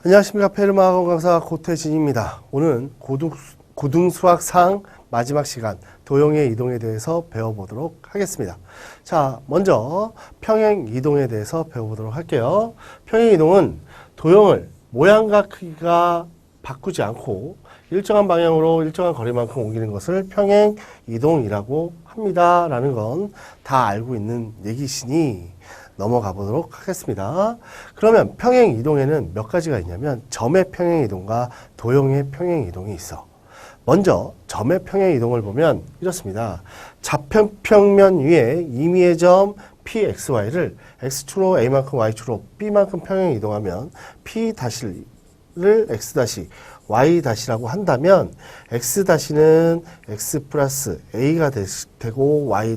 안녕하십니까. 페르마학원 강사 고태진입니다. 오늘은 고등수학 상 마지막 시간 도형의 이동에 대해서 배워보도록 하겠습니다. 자, 먼저 평행 이동에 대해서 배워보도록 할게요. 평행 이동은 도형을 모양과 크기가 바꾸지 않고 일정한 방향으로 일정한 거리만큼 옮기는 것을 평행 이동이라고 합니다. 라는 건 다 알고 있는 얘기시니 넘어가 보도록 하겠습니다. 그러면 평행 이동에는 몇 가지가 있냐면 점의 평행 이동과 도형의 평행 이동이 있어. 먼저 점의 평행 이동을 보면 이렇습니다. 좌편평면 위에 임의의 점 PXY를 X축으로 A만큼 Y축으로 B만큼 평행 이동하면 P-를 X- Y-라고 한다면 X- X 플러스 A가 되고 Y-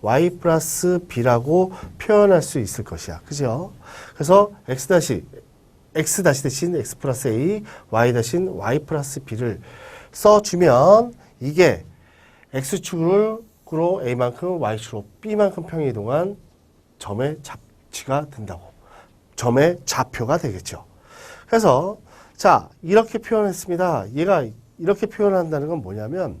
Y 플러스 B라고 표현할 수 있을 것이야. 그죠? 그래서 X 대신 X 플러스 A, Y 대신 Y 플러스 B를 써주면 이게 X축으로 A만큼 Y축으로 B만큼 평행 이동한 점의 잡지가 된다고. 점의 좌표가 되겠죠. 그래서 자, 이렇게 표현했습니다. 얘가 이렇게 표현한다는 건 뭐냐면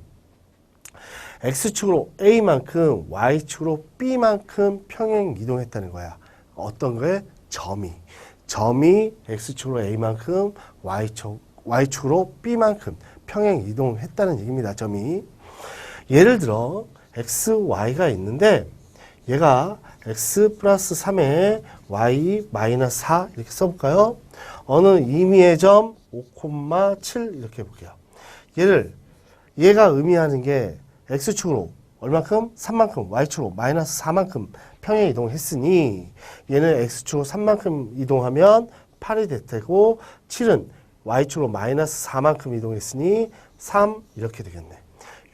X축으로 A만큼 Y축으로 B만큼 평행 이동했다는 거야. 어떤 거에? 점이 X축으로 A만큼 Y축으로 B만큼 평행 이동했다는 얘기입니다. 점이. 예를 들어 XY가 있는데 얘가 X 플러스 3에 Y 마이너스 4 이렇게 써볼까요? 어느 임의의 점 5,7 이렇게 해볼게요. 얘가 의미하는 게 X축으로 얼만큼? 3만큼, Y축으로 마이너스 4만큼 평행 이동했으니 얘는 X축으로 3만큼 이동하면 8이 되고 7은 Y축으로 마이너스 4만큼 이동했으니 3 이렇게 되겠네.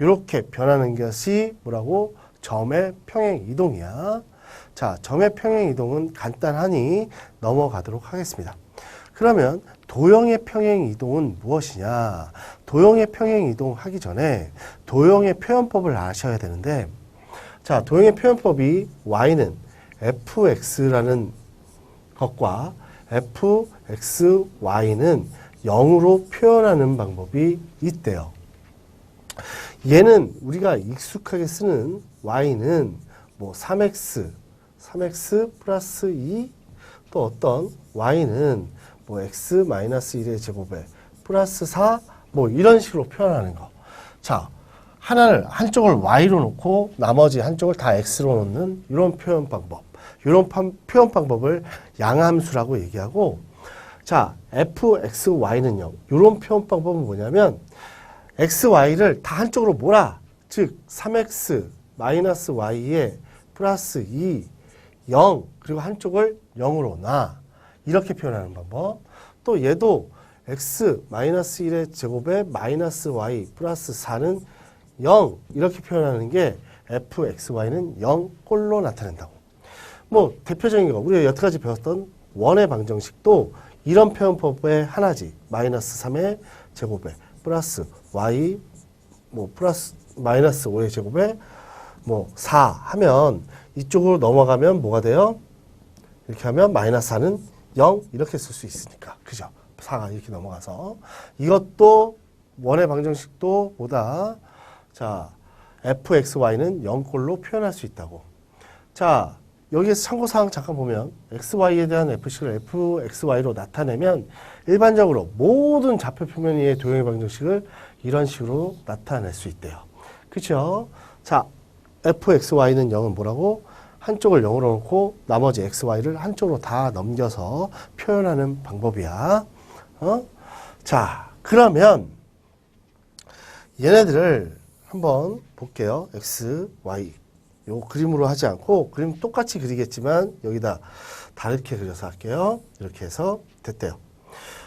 이렇게 변하는 것이 뭐라고? 점의 평행 이동이야. 자, 점의 평행 이동은 간단하니 넘어가도록 하겠습니다. 그러면 도형의 평행 이동은 무엇이냐? 도형의 평행 이동 하기 전에 도형의 표현법을 아셔야 되는데, 자, 도형의 표현법이 y는 fx라는 것과 fxy는 0으로 표현하는 방법이 있대요. 얘는 우리가 익숙하게 쓰는 y는 뭐 3x 플러스 2, 또 어떤 y는 뭐 x-1의 제곱에 플러스 4, 뭐 이런 식으로 표현하는 거. 자, 한쪽을 y로 놓고 나머지 한쪽을 다 x로 놓는 이런 표현 방법. 이런 표현 방법을 양함수라고 얘기하고, 자, fxy는요. 이런 표현 방법은 뭐냐면 xy를 다 한쪽으로 몰아. 즉 3x 마이너스 y에 플러스 2, 0, 그리고 한쪽을 0으로 놔. 이렇게 표현하는 방법. 또 얘도 x-1의 제곱에 마이너스 y 플러스 4는 0 이렇게 표현하는 게 fxy는 0 꼴로 나타낸다고. 뭐 대표적인 거 우리가 여태까지 배웠던 원의 방정식도 이런 표현법의 하나지. 마이너스 3의 제곱에 플러스 y 뭐 플러스 마이너스 5의 제곱에 뭐 4 하면 이쪽으로 넘어가면 뭐가 돼요? 이렇게 하면 마이너스 4는 0 이렇게 쓸 수 있으니까. 그죠? 4가 이렇게 넘어가서. 이것도 원의 방정식도 뭐다? 자, fxy는 0꼴로 표현할 수 있다고. 자, 여기에서 참고사항 잠깐 보면 xy에 대한 f식을 fxy로 나타내면 일반적으로 모든 좌표 표면 위의 도형의 방정식을 이런 식으로 나타낼 수 있대요. 그렇죠? 자, fxy는 0은 뭐라고? 한쪽을 0으로 놓고 나머지 xy를 한쪽으로 다 넘겨서 표현하는 방법이야. 자, 그러면 얘네들을 한번 볼게요. x, y. 요 그림으로 하지 않고 그림 똑같이 그리겠지만 여기다 다르게 그려서 할게요. 이렇게 해서 됐대요.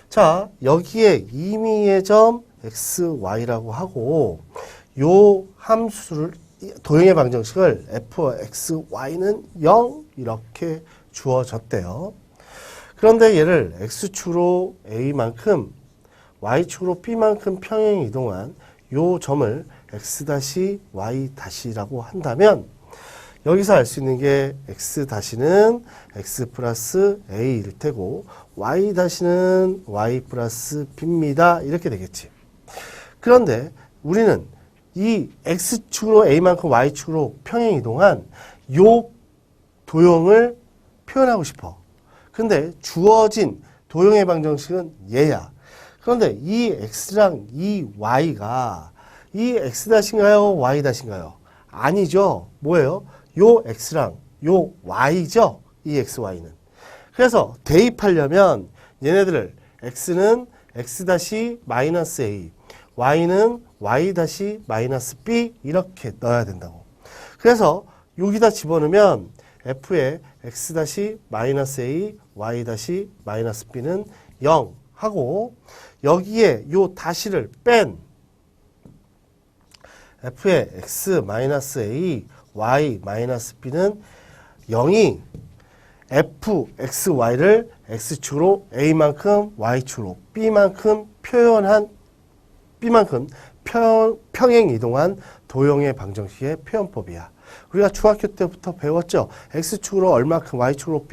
자, 여기에 임의의 점 xy라고 하고 요 함수를 도형의 방정식을 fxy는 0 이렇게 주어졌대요. 그런데 얘를 x축으로 a만큼 y축으로 b만큼 평행 이동한 요 점을 x-y-라고 한다면 여기서 알 수 있는 게 x-는 x 플러스 a일 테고 y-는 y 플러스 b입니다. 이렇게 되겠지. 그런데 우리는 이 x축으로 a만큼 y축으로 평행 이동한 요 도형을 표현하고 싶어. 근데 주어진 도형의 방정식은 얘야. 그런데 이 x랑 이 y가 이 x-인가요? y-인가요? 아니죠. 뭐예요? 요 x랑 요 y죠. 이 x, y는. 그래서 대입하려면 얘네들을 x는 x-a, y는 y-b 이렇게 넣어야 된다고. 그래서 여기다 집어넣으면 f의 x-a, y-b는 0 하고 여기에 요 다시를 뺀 f의 x-a, y-b는 0이 f, x, y를 x축으로 a만큼 y축으로 b만큼 평행 이동한 도형의 방정식의 표현법이야. 우리가 중학교 때부터 배웠죠. x축으로 얼마큼 y축으로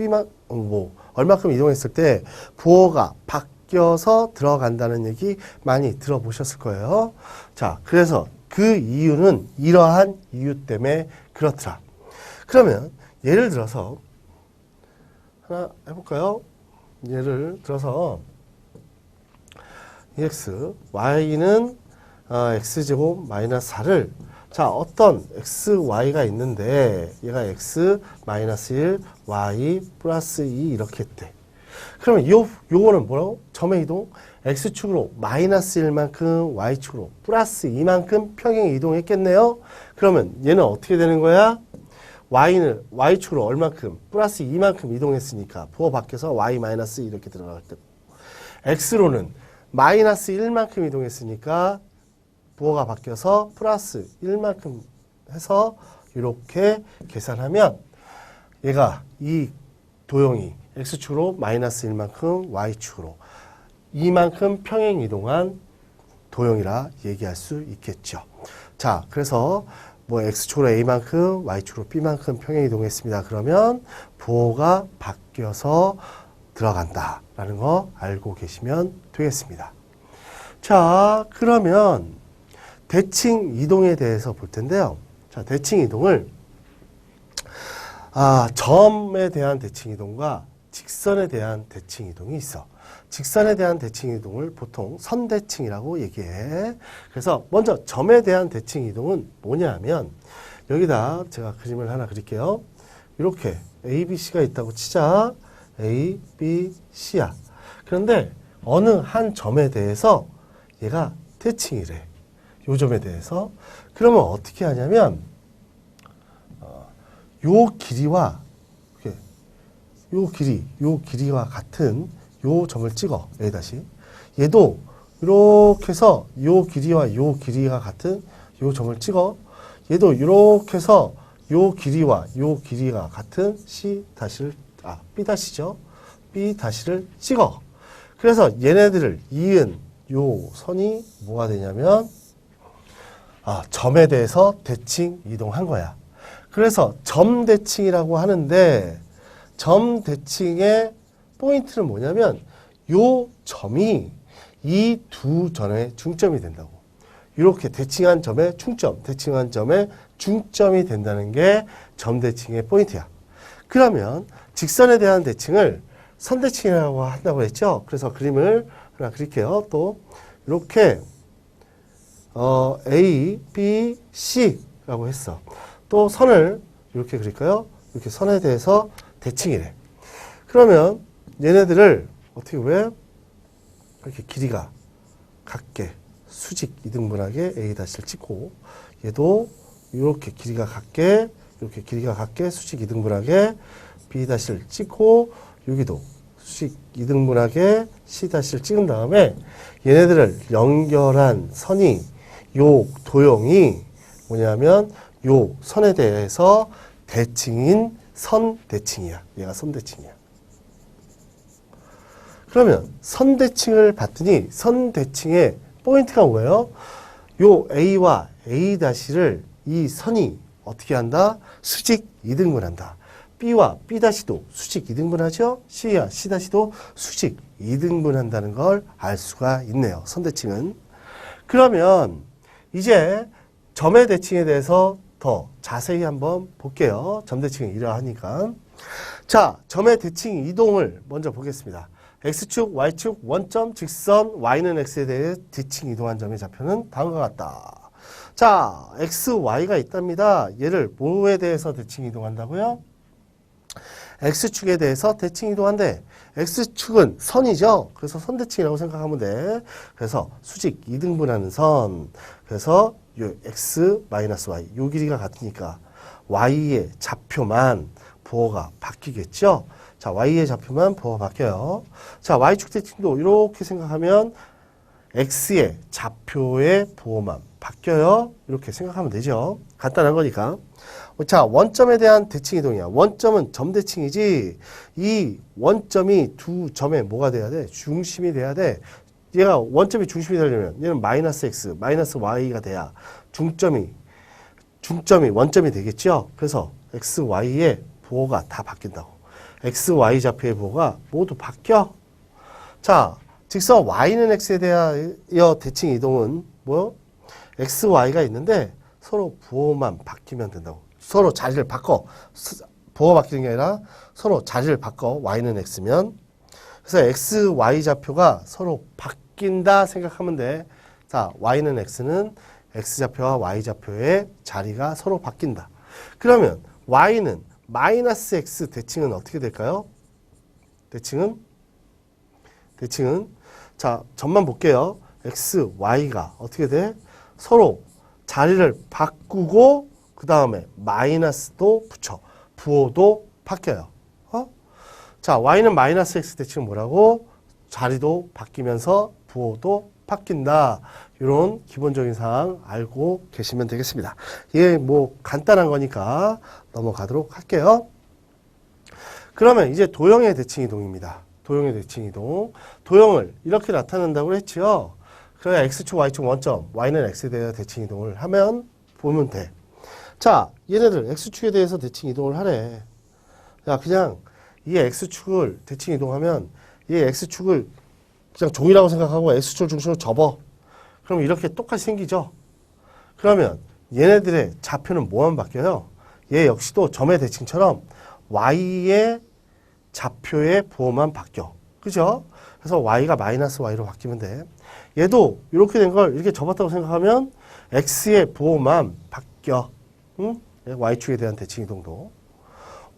얼마큼 이동했을 때 부호가 바뀌어서 들어간다는 얘기 많이 들어보셨을 거예요. 자, 그래서 그 이유는 이러한 이유 때문에 그렇더라. 그러면 예를 들어서 하나 해볼까요? 예를 들어서 x, y는 x제곱 마이너스 4를 자, 어떤 x, y가 있는데 얘가 x 마이너스 1, y 플러스 2 이렇게 했대. 그러면 요거는 뭐라고? 점의 이동 x축으로 마이너스 1만큼 y축으로 플러스 2만큼 평행 이동했겠네요. 그러면 얘는 어떻게 되는 거야? y는 y축으로 얼만큼? 플러스 2만큼 이동했으니까 부호 바뀌어서 y 마이너스 이렇게 들어갈 거고 x로는 마이너스 1만큼 이동했으니까 부호가 바뀌어서 플러스 1만큼 해서 이렇게 계산하면 얘가 이 도형이 x축으로 마이너스 1만큼 y축으로 2만큼 평행 이동한 도형이라 얘기할 수 있겠죠. 자, 그래서 뭐 x축으로 a만큼 y축으로 b만큼 평행 이동했습니다. 그러면 부호가 바뀌어서 들어간다라는 거 알고 계시면 되겠습니다. 자, 그러면 대칭 이동에 대해서 볼 텐데요. 자, 대칭 이동을 점에 대한 대칭 이동과 직선에 대한 대칭 이동이 있어. 직선에 대한 대칭 이동을 보통 선대칭이라고 얘기해. 그래서 먼저 점에 대한 대칭 이동은 뭐냐 하면 여기다 제가 그림을 하나 그릴게요. 이렇게 A, B, C가 있다고 치자. A, B, C야. 그런데 어느 한 점에 대해서 얘가 대칭이래. 요 점에 대해서. 그러면 어떻게 하냐면 요 길이와 요 길이와 같은 요 점을 찍어. A 다시. 얘도 이렇게 해서 요 길이와 요 길이가 같은 요 점을 찍어. 얘도 이렇게 해서 요 길이와 요 길이가 같은 B 다시죠. B 다시를 찍어. 그래서 얘네들을 이은 요 선이 뭐가 되냐면 점에 대해서 대칭 이동한 거야. 그래서 점 대칭이라고 하는데 점 대칭의 포인트는 뭐냐면 요 점이 이 두 점의 중점이 된다고. 이렇게 대칭한 점의 중점, 대칭한 점의 중점이 된다는 게 점 대칭의 포인트야. 그러면 직선에 대한 대칭을 선대칭이라고 한다고 했죠. 그래서 그림을 하나 그릴게요. 또 이렇게 A, B, C라고 했어. 또 선을 이렇게 그릴까요? 이렇게 선에 대해서 대칭이래. 그러면 얘네들을 어떻게 왜 이렇게 길이가 같게 수직 이등분하게 A'를 찍고 얘도 이렇게 길이가 같게 수직 이등분하게 B''를 찍고 여기도 수직 이등분하게 C''를 찍은 다음에 얘네들을 연결한 선이 요 도형이 뭐냐면 요 선에 대해서 대칭인 선대칭이야. 얘가 선대칭이야. 그러면 선대칭을 봤더니 선대칭의 포인트가 뭐예요? 요 A와 A''를 이 선이 어떻게 한다? 수직 이등분한다. B와 B''도 수직 이등분하죠? C와 C''도 수직 이등분한다는 걸 알 수가 있네요. 선대칭은. 그러면 이제 점의 대칭에 대해서 더 자세히 한번 볼게요. 점대칭이 이러하니까. 자, 점의 대칭 이동을 먼저 보겠습니다. X축, Y축, 원점, 직선, Y는 X에 대해 대칭 이동한 점의 좌표는 다음과 같다. 자, X, Y가 있답니다. 얘를 뭐에 대해서 대칭 이동한다고요? X축에 대해서 대칭 이동한대. X축은 선이죠. 그래서 선대칭이라고 생각하면 돼. 그래서 수직 이등분하는 선. 그래서 요 X, Y, 요 길이가 같으니까 Y의 좌표만 부호가 바뀌겠죠. 자, Y의 좌표만 부호가 바뀌어요. 자, Y축 대칭도 이렇게 생각하면 X의 좌표의 부호만 바뀌어요. 이렇게 생각하면 되죠. 간단한 거니까. 자, 원점에 대한 대칭 이동이야. 원점은 점 대칭이지. 이 원점이 두 점에 뭐가 돼야 돼? 중심이 돼야 돼. 얘가 원점이 중심이 되려면 얘는 마이너스 X, 마이너스 Y가 돼야 중점이 원점이 되겠죠. 그래서 X, Y의 부호가 다 바뀐다고. X, Y 좌표의 부호가 모두 바뀌어. 자, 직선 Y는 X에 대하여 대칭 이동은 뭐? X, Y가 있는데 서로 부호만 바뀌면 된다고. 서로 자리를 바꿔. 부호가 바뀌는 게 아니라 서로 자리를 바꿔. Y는 X면. 그래서 X, Y 좌표가 서로 바뀐다 생각하면 돼. 자, Y는 X는 X 좌표와 Y 좌표의 자리가 서로 바뀐다. 그러면 Y는 마이너스 X 대칭은 어떻게 될까요? 대칭은 자, 점만 볼게요. X, Y가 어떻게 돼? 서로 자리를 바꾸고 그 다음에 마이너스도 붙여. 부호도 바뀌어요. 자, Y는 마이너스 X 대칭은 뭐라고? 자리도 바뀌면서 부호도 바뀐다. 이런 기본적인 사항 알고 계시면 되겠습니다. 이게 뭐 간단한 거니까 넘어가도록 할게요. 그러면 이제 도형의 대칭 이동입니다. 도형의 대칭 이동. 도형을 이렇게 나타낸다고 했죠. 그래야 X축, Y축 원점, Y는 X에 대해 대칭 이동을 하면 보면 돼. 자, 얘네들 X축에 대해서 대칭 이동을 하래. 야, 그냥 이 X축을 대칭 이동하면 이 X축을 그냥 종이라고 생각하고 X축을 중심으로 접어. 그럼 이렇게 똑같이 생기죠. 그러면 얘네들의 좌표는 뭐만 바뀌어요? 얘 역시도 점의 대칭처럼 Y의 좌표의 부호만 바뀌어. 그죠? 그래서 Y가 마이너스 Y로 바뀌면 돼. 얘도 이렇게 된 걸 이렇게 접었다고 생각하면 X의 부호만 바뀌어. 응? Y축에 대한 대칭 이동도.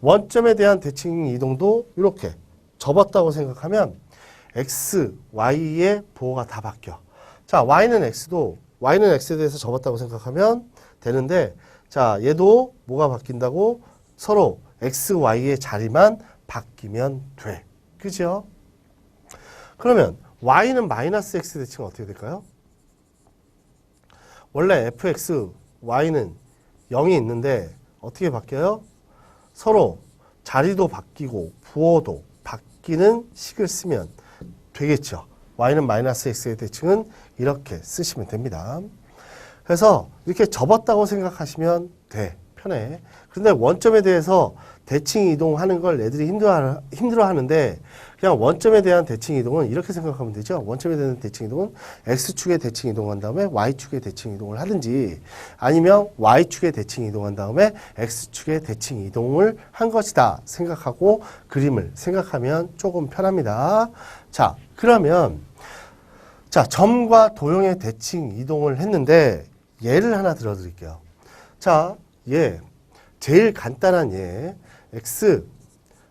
원점에 대한 대칭 이동도 이렇게 접었다고 생각하면 X, Y의 부호가 다 바뀌어. 자, Y는 X에 대해서 접었다고 생각하면 되는데, 자, 얘도 뭐가 바뀐다고? 서로 X, Y의 자리만 바뀌면 돼. 그죠? 그러면 Y는 마이너스 X 대칭은 어떻게 될까요? 원래 fx, y는 0이 있는데 어떻게 바뀌어요? 서로 자리도 바뀌고 부호도 바뀌는 식을 쓰면 되겠죠. y는 마이너스 x의 대칭은 이렇게 쓰시면 됩니다. 그래서 이렇게 접었다고 생각하시면 돼. 편해. 그런데 원점에 대해서 대칭 이동하는 걸 애들이 힘들어 하는데 그냥 원점에 대한 대칭 이동은 이렇게 생각하면 되죠. 원점에 대한 대칭 이동은 X축에 대칭 이동한 다음에 Y축에 대칭 이동을 하든지 아니면 Y축에 대칭 이동한 다음에 X축에 대칭 이동을 한 것이다 생각하고 그림을 생각하면 조금 편합니다. 자, 그러면 자, 점과 도형의 대칭 이동을 했는데 예를 하나 들어드릴게요. 자, 제일 간단한 x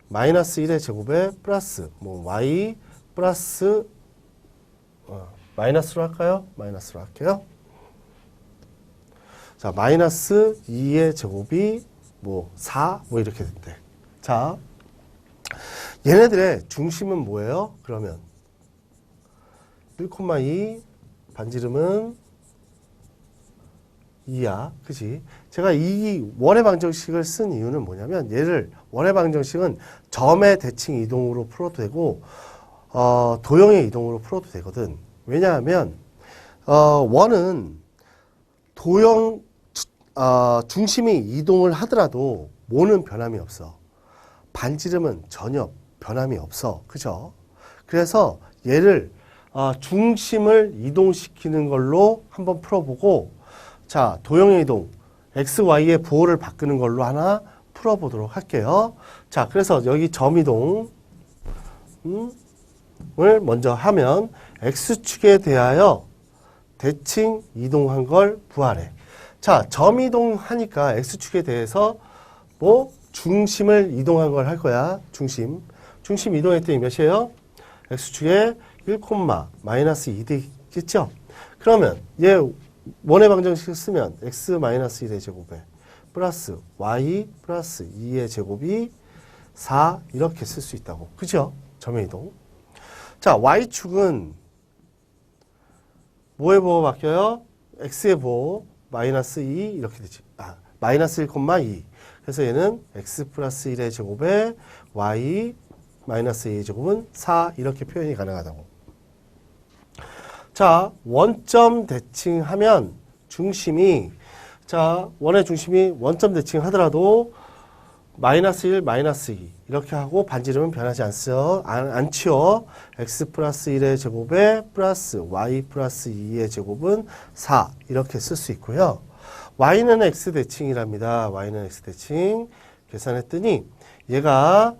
마이너스 1의 제곱에 플러스 y 플러스 마이너스로 할까요? 마이너스로 할게요. 자, 마이너스 2의 제곱이 4 이렇게 된대. 자, 얘네들의 중심은 뭐예요? 그러면 1,2 반지름은 2야. 그지? 제가 이 원의 방정식을 쓴 이유는 뭐냐면 얘를 원의 방정식은 점의 대칭 이동으로 풀어도 되고 도형의 이동으로 풀어도 되거든. 왜냐하면 원은 도형 중심이 이동을 하더라도 모는 변함이 없어. 반지름은 전혀 변함이 없어. 그죠? 그래서 얘를 중심을 이동시키는 걸로 한번 풀어보고, 자, 도형의 이동, x, y의 부호를 바꾸는 걸로 하나 풀어보도록 할게요. 자, 그래서 여기 점 이동을 먼저 하면 x축에 대하여 대칭 이동한 걸 구하래. 자, 점 이동하니까 x축에 대해서 뭐 중심을 이동한 걸 할 거야. 중심 이동했더니 몇이에요? x축에 1, 마이너스 2 되겠죠? 그러면 얘 원의 방정식 쓰면 x 마이너스 1의 제곱에 플러스 y 플러스 2의 제곱이 4 이렇게 쓸 수 있다고. 그죠? 점의 이동. 자, y축은 뭐의 보호 바뀌어요? x의 보호 마이너스 2 이렇게 되지. 마이너스 1, 2. 그래서 얘는 x 플러스 1의 제곱에 y 마이너스 2의 제곱은 4 이렇게 표현이 가능하다고. 자, 원점 대칭하면 중심이, 자, 원의 중심이 원점 대칭하더라도 마이너스 1, 마이너스 2 이렇게 하고 반지름은 변하지 않지요. x 플러스 1의 제곱에 플러스 y 플러스 2의 제곱은 4 이렇게 쓸 수 있고요. y는 x 대칭이랍니다. y는 x 대칭 계산했더니 얘가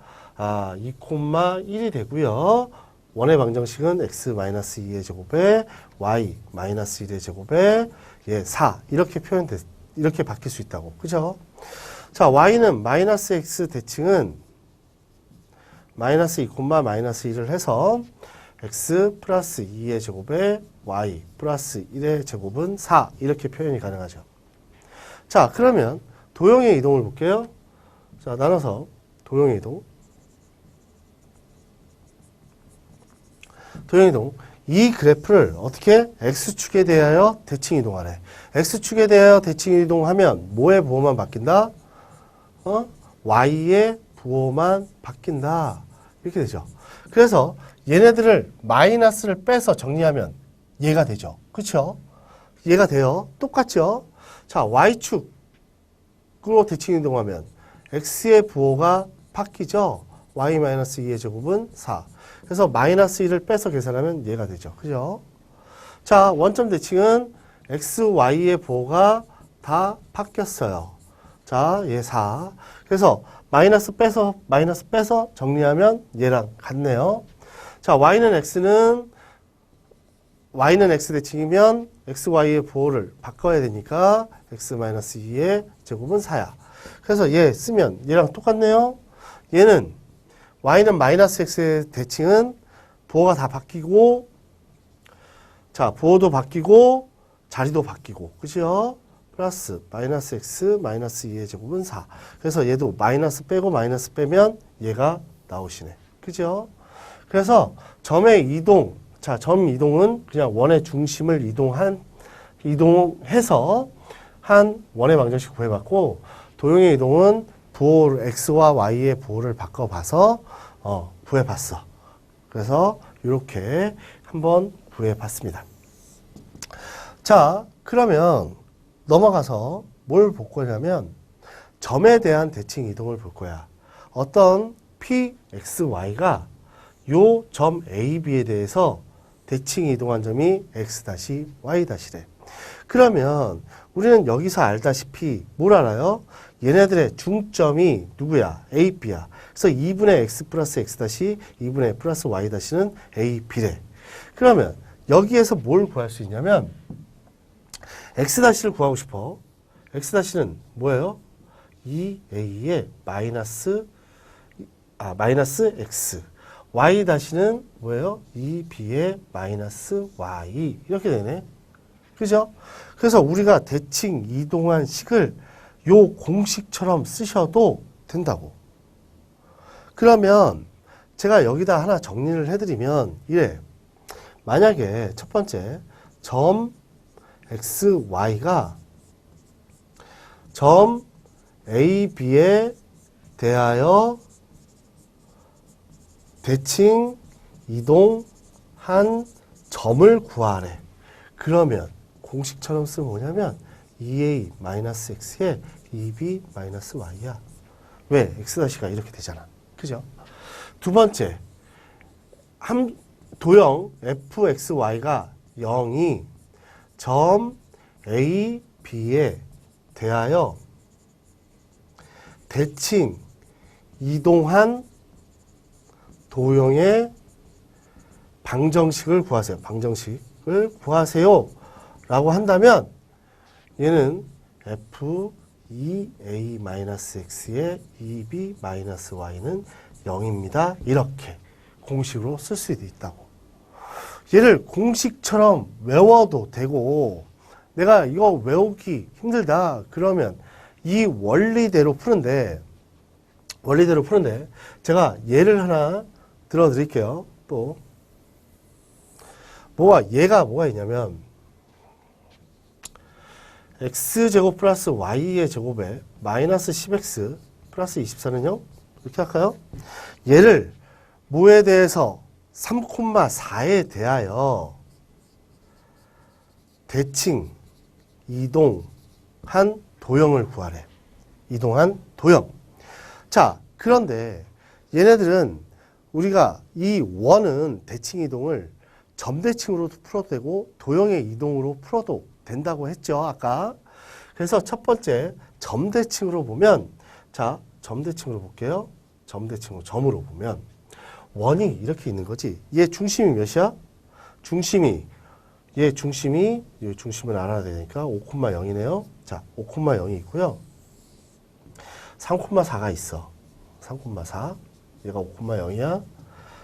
2, 1이 되고요. 원의 방정식은 x 마이너스 2의 제곱에 y 마이너스 1의 제곱에 4 이렇게 이렇게 바뀔 수 있다고. 그죠? 자, y는 마이너스 x 대칭은 마이너스 2, 마이너스 1을 해서 x 플러스 2의 제곱에 y 플러스 1의 제곱은 4 이렇게 표현이 가능하죠. 자, 그러면 도형의 이동을 볼게요. 자, 나눠서 도형의 이동. 도형의 이동. 이 그래프를 어떻게? x축에 대하여 대칭 이동하래. x축에 대하여 대칭 이동하면 뭐의 부호만 바뀐다? y의 부호만 바뀐다. 이렇게 되죠. 그래서 얘네들을 마이너스를 빼서 정리하면 얘가 되죠. 그렇죠? 얘가 돼요. 똑같죠? 자, y축으로 대칭 이동하면 x의 부호가 바뀌죠. y-2의 제곱은 4. 그래서 마이너스 1을 빼서 계산하면 얘가 되죠. 그죠? 자, 원점 대칭은 x, y의 부호가 다 바뀌었어요. 자, 얘 4. 그래서 마이너스 빼서 정리하면 얘랑 같네요. 자, y는 x 대칭이면 x, y의 부호를 바꿔야 되니까 x-2의 제곱은 4야. 그래서 얘 쓰면 얘랑 똑같네요. 얘는 y는 마이너스 x의 대칭은 부호가 다 바뀌고, 자, 부호도 바뀌고 자리도 바뀌고, 그죠? 플러스 마이너스 x 마이너스 2의 제곱은 4. 그래서 얘도 마이너스 빼고 마이너스 빼면 얘가 나오시네. 그죠? 그래서 점의 이동, 자, 점 이동은 그냥 원의 중심을 이동해서 한 원의 방정식 구해봤고, 도형의 이동은 부호 x와 y의 부호를 바꿔봐서 구해봤어. 그래서 이렇게 한번 구해봤습니다. 자, 그러면 넘어가서 뭘 볼 거냐면 점에 대한 대칭 이동을 볼 거야. 어떤 p, x, y가 요 점 a, b에 대해서 대칭 이동한 점이 x y-래. 그러면 우리는 여기서 알다시피 뭘 알아요? 얘네들의 중점이 누구야? a, b야. 그래서 2분의 x 플러스 x 2분의 플러스 y-는 a, b래. 그러면 여기에서 뭘 구할 수 있냐면 x-를 구하고 싶어. x-는 뭐예요? 2a의 마이너스 x. y-는 뭐예요? 2b의 마이너스 y. 이렇게 되네. 그죠? 그래서 우리가 대칭 이동한 식을 요 공식처럼 쓰셔도 된다고. 그러면 제가 여기다 하나 정리를 해드리면 이래. 만약에 첫 번째 점 x, y가 점 a, b에 대하여 대칭 이동한 점을 구하래. 그러면 공식처럼 쓰면 뭐냐면 2a-x에 2b-y야. 왜? x-가 이렇게 되잖아. 그죠? 두 번째, 도형 fxy가 0이 점 a, b에 대하여 대칭 이동한 도형의 방정식을 구하세요. 방정식을 구하세요. 라고 한다면 얘는 f 2a-x의 2b-y는 0입니다. 이렇게 공식으로 쓸 수도 있다고. 얘를 공식처럼 외워도 되고 내가 이거 외우기 힘들다 그러면 이 원리대로 푸는데 제가 예를 하나 들어 드릴게요. 또 얘가 뭐가 있냐면 x제곱 플러스 y의 제곱에 마이너스 10x 플러스 24는요? 이렇게 할까요? 얘를 뭐에 대해서 3,4에 대하여 대칭 이동한 도형을 구하래. 이동한 도형. 자, 그런데 얘네들은 우리가 이 원은 대칭 이동을 점대칭으로도 풀어도 되고 도형의 이동으로 풀어도 된다고 했죠, 아까. 그래서 첫 번째 점대칭으로 보면, 자, 점대칭으로 볼게요. 점대칭으로 점으로 보면 원이 이렇게 있는 거지. 얘 중심이 몇이야? 얘 중심을 알아야 되니까 5,0이네요. 자, 5,0이 있고요. 3,4가 있어. 3,4. 얘가 5,0이야.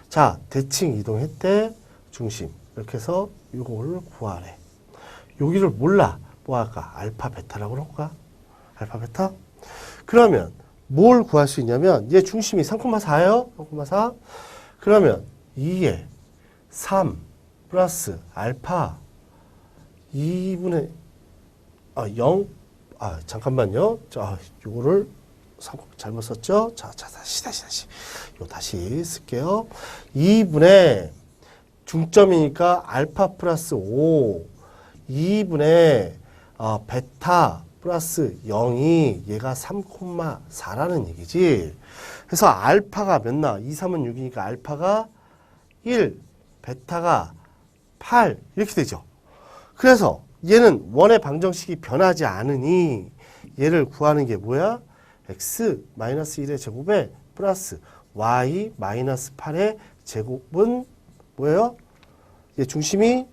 자, 대칭 이동했대. 중심. 이렇게 해서 이거를 구하래. 여기를 몰라. 뭐 할까? 알파, 베타라고 그럴까? 알파, 베타? 그러면 뭘 구할 수 있냐면 얘 중심이 3,4예요. 3,4. 그러면 2에 3 플러스 알파 2분의 0. 잠깐만요. 자, 요거를 잘못 썼죠? 자, 다시. 요 다시 쓸게요. 2분의 중점이니까 알파 플러스 5. 2분의 베타 플러스 0이 얘가 3,4라는 얘기지. 그래서 알파가 몇 나? 2, 3은 6이니까 알파가 1, 베타가 8 이렇게 되죠. 그래서 얘는 원의 방정식이 변하지 않으니 얘를 구하는 게 뭐야? x-1의 제곱에 플러스 y-8의 제곱은 뭐예요? 얘 중심이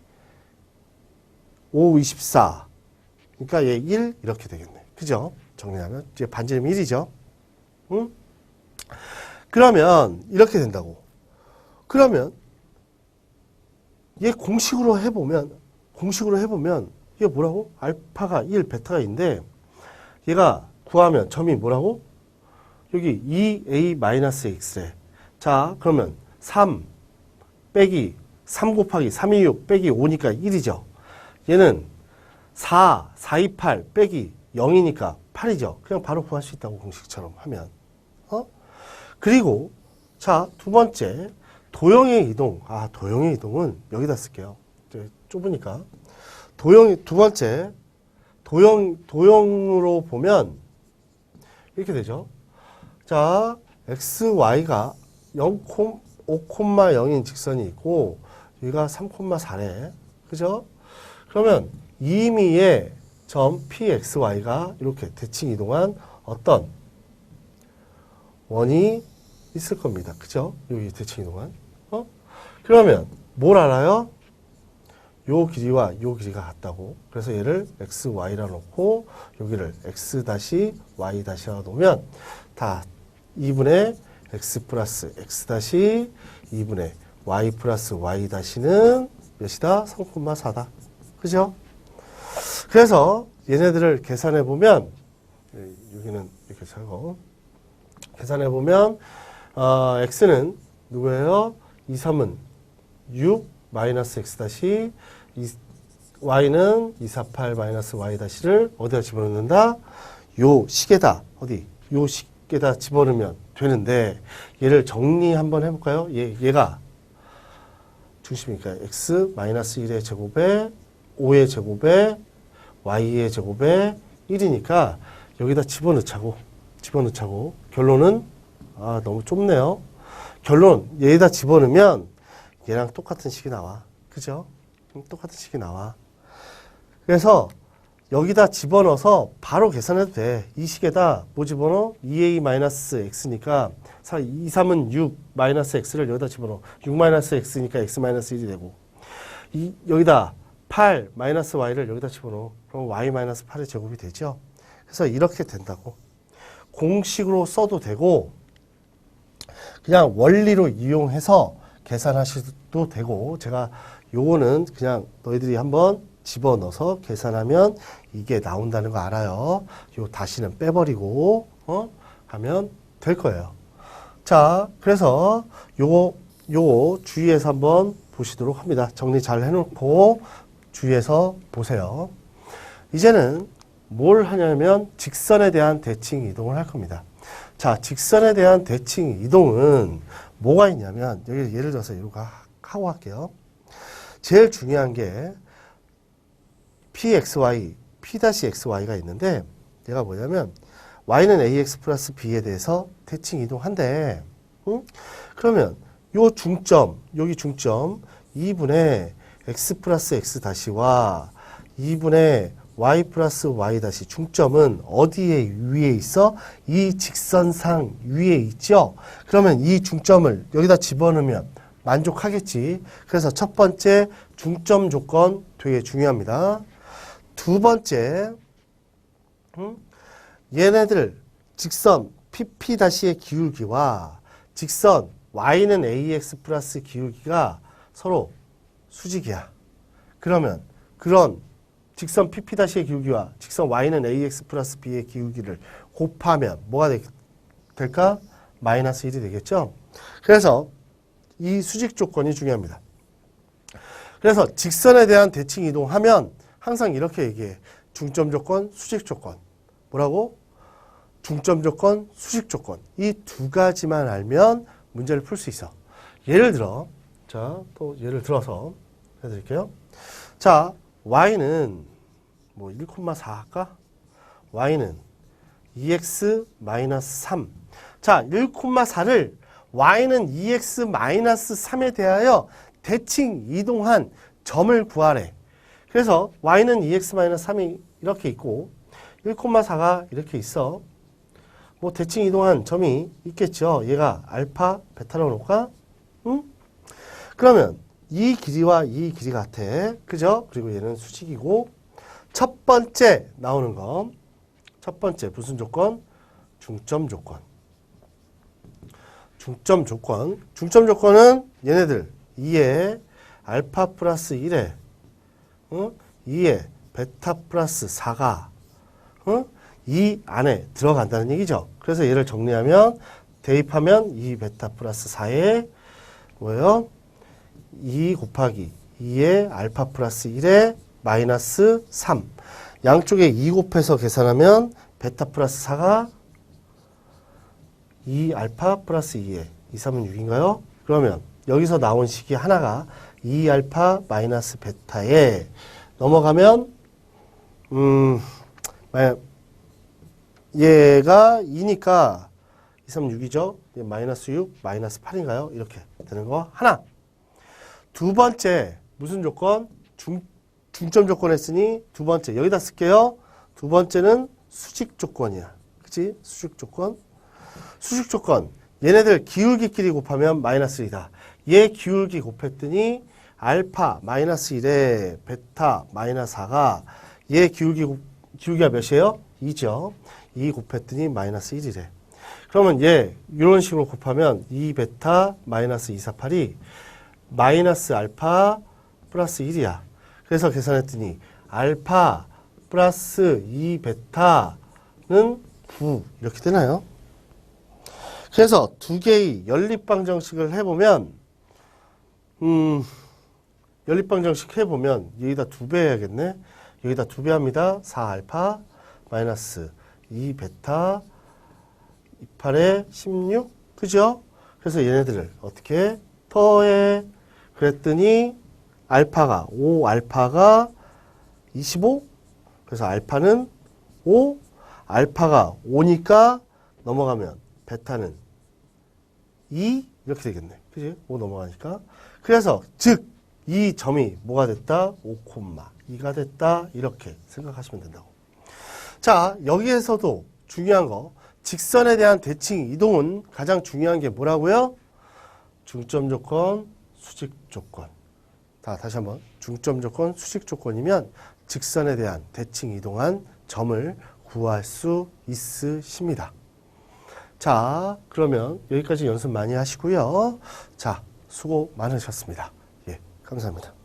5, 24. 그러니까 얘 1 이렇게 되겠네. 그죠? 정리하면 이제 반지름 1이죠. 응? 그러면 이렇게 된다고. 그러면 얘 공식으로 해보면 이게 뭐라고? 알파가 1, 베타가 있는데 얘가 구하면 점이 뭐라고? 여기 2a-x래. 자, 그러면 3 빼기 3 곱하기 326 빼기 5니까 1이죠. 얘는 4, 428 빼기 0이니까 8이죠. 그냥 바로 구할 수 있다고 공식처럼 하면. 그리고 자, 두 번째 도형의 이동. 도형의 이동은 여기다 쓸게요. 좁으니까. 두 번째 도형으로 보면 이렇게 되죠. 자, xy가 5,0인 직선이 있고 여기가 3,4래. 그죠? 그러면 임의의 점 pxy가 이렇게 대칭 이동한 어떤 원이 있을 겁니다. 그죠? 여기 대칭 이동한. 그러면 뭘 알아요? 요 길이와 요 길이가 같다고. 그래서 얘를 xy라 놓고 여기를 x-y-라 놓으면 다 2분의 x 플러스 x 다시 2분의 y 플러스 y 다시는 몇이다? 3,4다. 그죠? 그래서 얘네들을 계산해 보면 여기는 이렇게 적어. 계산해 보면 x는 누구예요? 2, 3은 6 마이너스 x 다시 y는 2, 4, 8 마이너스 y 다시를 어디다 집어넣는다? 요 식에다 어디? 요 식에다 집어넣으면 되는데 얘를 정리 한번 해볼까요? 얘가 중심이니까 x 마이너스 1의 제곱에 5의 제곱에 y의 제곱에 1이니까 여기다 집어넣자고. 결론은 너무 좁네요. 결론 얘에다 집어넣으면 얘랑 똑같은 식이 나와. 그죠? 똑같은 식이 나와. 그래서 여기다 집어넣어서 바로 계산해도 돼. 이 식에다 뭐 집어넣어? 2a-x니까 2, 3은 6 마이너스 x를 여기다 집어넣어. 6 마이너스 x니까 x 마이너스 1이 되고 여기다 8 마이너스 y를 여기다 집어넣어. 그럼 y 마이너스 8의 제곱이 되죠. 그래서 이렇게 된다고. 공식으로 써도 되고 그냥 원리로 이용해서 계산하셔도 되고 되고 요거는 그냥 너희들이 한번 집어넣어서 계산하면 이게 나온다는 거 알아요. 요 다시는 빼버리고 하면 될 거예요. 자, 그래서 요거 주의해서 한번 보시도록 합니다. 정리 잘 해놓고 주의해서 보세요. 이제는 뭘 하냐면 직선에 대한 대칭 이동을 할 겁니다. 자, 직선에 대한 대칭 이동은 뭐가 있냐면 여기 예를 들어서 이거 하고 할게요. 제일 중요한 게 pxy, p-xy가 있는데 얘가 뭐냐면 y는 ax 플러스 b에 대해서 대칭 이동한대. 그러면 요 중점, 여기 중점 2분의 x 플러스 x 다시와 2분의 y 플러스 y 다시 중점은 어디에 위에 있어? 이 직선상 위에 있죠? 그러면 이 중점을 여기다 집어넣으면 만족하겠지. 그래서 첫 번째 중점 조건 되게 중요합니다. 두 번째, 얘네들 직선 pp-의 기울기와 직선 y는 ax 플러스 기울기가 서로 수직이야. 그러면 그런 직선 pp-의 기울기와 직선 y는 ax 플러스 b의 기울기를 곱하면 뭐가 될까? 마이너스 1이 되겠죠? 그래서 이 수직 조건이 중요합니다. 그래서 직선에 대한 대칭 이동하면 항상 이렇게 얘기해. 중점 조건, 수직 조건. 뭐라고? 중점 조건, 수직 조건. 이 두 가지만 알면 문제를 풀 수 있어. 예를 들어, 자, 또 예를 들어서 해드릴게요. 자, y는 뭐 1,4 할까? y는 2x-3. 자, 1,4를 y는 2x-3에 대하여 대칭 이동한 점을 구하래. 그래서 y는 2x-3이 이렇게 있고 1,4가 이렇게 있어. 뭐 대칭 이동한 점이 있겠죠. 얘가 알파, 베타로 놓을까? 응? 그러면 이 길이와 이 길이 같아. 그죠? 그리고 얘는 수직이고 첫 번째 나오는 거. 첫 번째 무슨 조건? 중점 조건. 중점 조건. 중점 조건은 얘네들 2에 알파 플러스 1에 2에 베타 플러스 4가 이 안에 들어간다는 얘기죠. 그래서 얘를 정리하면 대입하면 2 베타 플러스 4에 뭐예요? 2 곱하기 2에 알파 플러스 1에 마이너스 3. 양쪽에 2 곱해서 계산하면 베타 플러스 4가 2 알파 플러스 2에 2, 3은 6인가요? 그러면 여기서 나온 식이 하나가 2 알파 마이너스 베타에 넘어가면 얘가 2니까 2, 3, 6이죠. 마이너스 6, 마이너스 8인가요? 이렇게 되는 거 하나. 두 번째 무슨 조건? 중점 조건 했으니 두 번째 여기다 쓸게요. 두 번째는 수직 조건이야. 그치? 수직 조건. 수직 조건. 얘네들 기울기끼리 곱하면 마이너스 2다. 얘 기울기 곱했더니 알파 마이너스 1에 베타 마이너스 4가 얘 기울기가 몇이에요? 2죠. 2 곱했더니 마이너스 1이래. 그러면 얘 이런 식으로 곱하면 2 베타 마이너스 2, 4, 8이 마이너스 알파 플러스 1이야. 그래서 계산했더니 알파 플러스 2 베타는 9 이렇게 되나요? 그래서 두 개의 연립방정식을 해보면 연립방정식 해보면 여기다 2배 해야겠네. 여기다 2배 합니다. 4알파 마이너스 2 베타 28에 16 그죠? 그래서 얘네들을 어떻게 더해 그랬더니 알파가 5알파가 25 그래서 알파는 5, 알파가 5니까 넘어가면 베타는 2 이렇게 되겠네. 그지? 5 넘어가니까. 그래서 즉 이 점이 뭐가 됐다? 5,2가 됐다. 이렇게 생각하시면 된다고. 자, 여기에서도 중요한 거 직선에 대한 대칭 이동은 가장 중요한 게 뭐라고요? 중점 조건, 수직 조건. 다시 한번 중점 조건, 수직 조건이면 직선에 대한 대칭 이동한 점을 구할 수 있으십니다. 자, 그러면 여기까지 연습 많이 하시고요. 자, 수고 많으셨습니다. 예, 감사합니다.